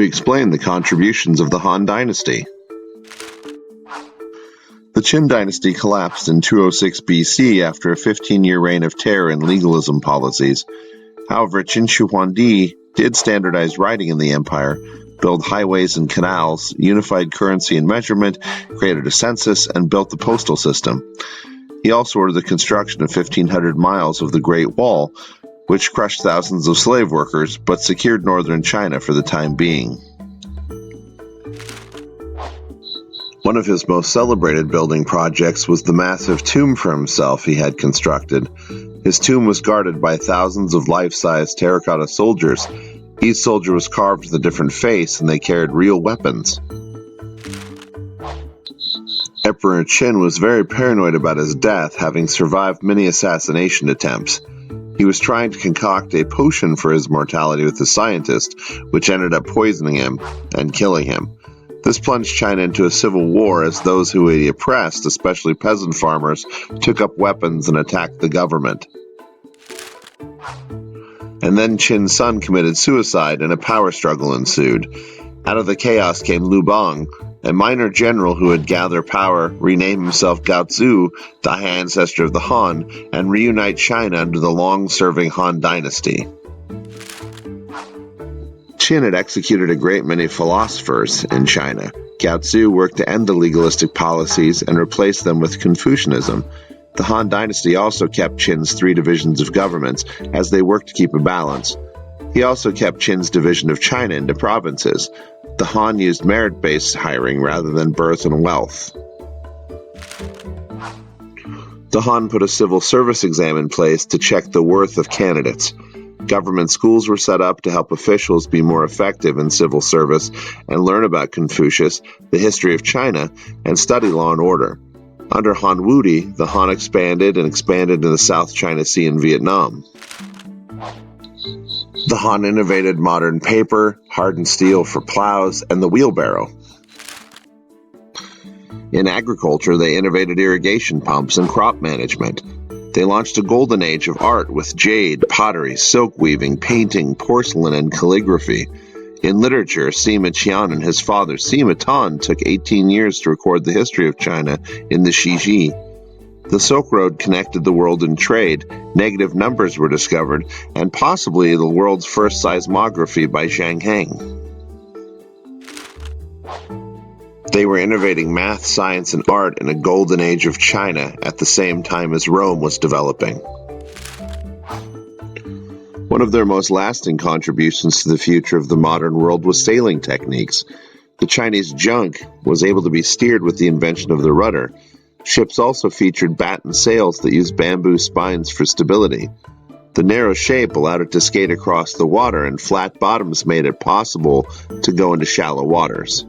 we explain the contributions of the Han Dynasty. The Qin dynasty collapsed in 206 BC after a 15-year reign of terror and legalism policies. However, Qin Shi Huangdi did standardize writing in the empire, build highways and canals, unified currency and measurement, created a census, and built the postal system. He also ordered the construction of 1,500 miles of the Great Wall, which crushed thousands of slave workers, but secured northern China for the time being. One of his most celebrated building projects was the massive tomb for himself he had constructed. His tomb was guarded by thousands of life-size terracotta soldiers. Each soldier was carved with a different face, and they carried real weapons. Emperor Qin was very paranoid about his death, having survived many assassination attempts. He was trying to concoct a potion for his mortality with a scientist, which ended up poisoning him and killing him. This plunged China into a civil war as those who he oppressed, especially peasant farmers, took up weapons and attacked the government. And then Qin's son committed suicide and a power struggle ensued. Out of the chaos came Liu Bang, a minor general who had gathered power, renamed himself Gaozu, the high ancestor of the Han, and reunite China under the long-serving Han Dynasty. Qin had executed a great many philosophers in China. Gaozu worked to end the legalistic policies and replace them with Confucianism. The Han Dynasty also kept Qin's 3 divisions of governments, as they worked to keep a balance. He also kept Qin's division of China into provinces. The Han used merit-based hiring rather than birth and wealth. The Han put a civil service exam in place to check the worth of candidates. Government schools were set up to help officials be more effective in civil service and learn about Confucius, the history of China, and study law and order. Under Han Wudi, the Han expanded into the South China Sea and Vietnam. The Han innovated modern paper, hardened steel for plows, and the wheelbarrow. In agriculture, they innovated irrigation pumps and crop management. They launched a golden age of art with jade, pottery, silk weaving, painting, porcelain, and calligraphy. In literature, Sima Qian and his father Sima Tan took 18 years to record the history of China in the Shiji. The Silk Road connected the world in trade, negative numbers were discovered, and possibly the world's first seismography by Zhang Heng. They were innovating math, science, and art in a golden age of China at the same time as Rome was developing. One of their most lasting contributions to the future of the modern world was sailing techniques. The Chinese junk was able to be steered with the invention of the rudder. Ships also featured batten sails that used bamboo spines for stability. The narrow shape allowed it to skate across the water, and flat bottoms made it possible to go into shallow waters.